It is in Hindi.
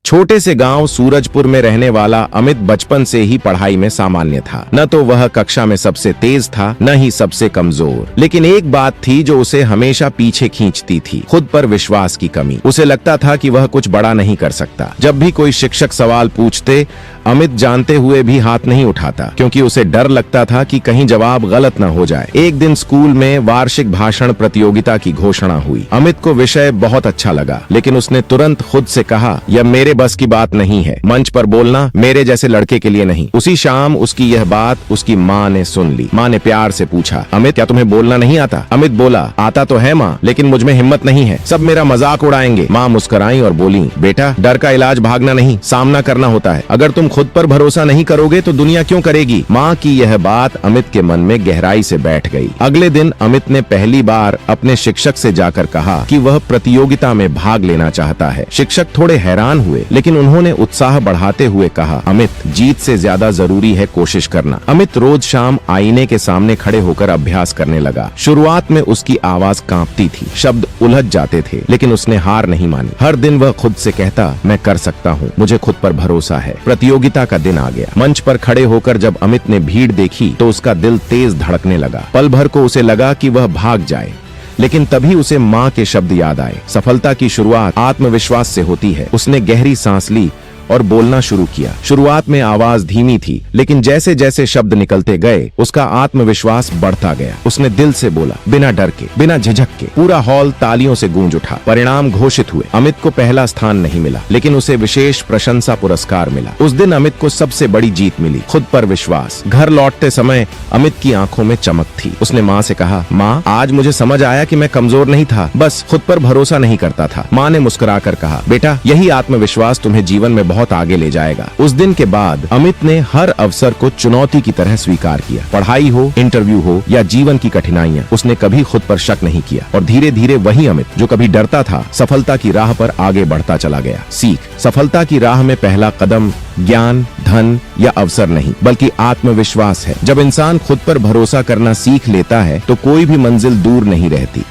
छोटे से गांव सूरजपुर में रहने वाला अमित बचपन से ही पढ़ाई में सामान्य था। न तो वह कक्षा में सबसे तेज था, न ही सबसे कमजोर। लेकिन एक बात थी जो उसे हमेशा पीछे खींचती थी, खुद पर विश्वास की कमी। उसे लगता था कि वह कुछ बड़ा नहीं कर सकता। जब भी कोई शिक्षक सवाल पूछते, अमित जानते हुए भी हाथ नहीं उठाता, क्योंकि उसे डर लगता था कि कहीं जवाब गलत न हो जाए। एक दिन स्कूल में वार्षिक भाषण प्रतियोगिता की घोषणा हुई। अमित को विषय बहुत अच्छा लगा, लेकिन उसने तुरंत खुद से कहा, यह मेरे बस की बात नहीं है। मंच पर बोलना मेरे जैसे लड़के के लिए नहीं। उसी शाम उसकी यह बात उसकी माँ ने सुन ली। माँ ने प्यार से पूछा, अमित क्या तुम्हें बोलना नहीं आता? अमित बोला, आता तो है माँ, लेकिन मुझमें हिम्मत नहीं है, सब मेरा मजाक उड़ाएंगे। माँ मुस्कुराई और बोली, बेटा डर का इलाज भागना नहीं, सामना करना होता है। अगर तुम खुद पर भरोसा नहीं करोगे तो दुनिया क्यों करेगी? माँ की यह बात अमित के मन में गहराई से बैठ गई। अगले दिन अमित ने पहली बार अपने शिक्षक से जाकर कहा कि वह प्रतियोगिता में भाग लेना चाहता है। शिक्षक थोड़े हैरान हुए, लेकिन उन्होंने उत्साह बढ़ाते हुए कहा, अमित जीत से ज्यादा जरूरी है कोशिश करना। अमित रोज शाम आईने के सामने खड़े होकर अभ्यास करने लगा। शुरुआत में उसकी आवाज कांपती थी, शब्द उलझ जाते थे, लेकिन उसने हार नहीं मानी। हर दिन वह खुद से कहता, मैं कर सकता हूँ, मुझे खुद पर भरोसा है। प्रतियोगिता का दिन आ गया। मंच पर खड़े होकर जब अमित ने भीड़ देखी तो उसका दिल तेज धड़कने लगा। पल भर को उसे लगा कि वह भाग जाए, लेकिन तभी उसे माँ के शब्द याद आए, सफलता की शुरुआत आत्मविश्वास से होती है। उसने गहरी सांस ली और बोलना शुरू किया। शुरुआत में आवाज धीमी थी, लेकिन जैसे जैसे शब्द निकलते गए उसका आत्मविश्वास बढ़ता गया। उसने दिल से बोला, बिना डर के, बिना झिझक के। पूरा हॉल तालियों से गूंज उठा। परिणाम घोषित हुए। अमित को पहला स्थान नहीं मिला, लेकिन उसे विशेष प्रशंसा पुरस्कार मिला। उस दिन अमित को सबसे बड़ी जीत मिली, खुद पर विश्वास। घर लौटते समय अमित की आंखों में चमक थी। उसने माँ से कहा, माँ आज मुझे समझ आया कि मैं कमजोर नहीं था, बस खुद पर भरोसा नहीं करता था। माँ ने मुस्कुराकर कहा, बेटा यही आत्मविश्वास तुम्हें जीवन में बहुत आगे ले जाएगा। उस दिन के बाद अमित ने हर अवसर को चुनौती की तरह स्वीकार किया। पढ़ाई हो, इंटरव्यू हो या जीवन की कठिनाइयां, उसने कभी खुद पर शक नहीं किया। और धीरे धीरे वही अमित जो कभी डरता था, सफलता की राह पर आगे बढ़ता चला गया। सीख, सफलता की राह में पहला कदम ज्ञान, धन या अवसर नहीं, बल्कि आत्मविश्वास है। जब इंसान खुद पर भरोसा करना सीख लेता है तो कोई भी मंजिल दूर नहीं रहती।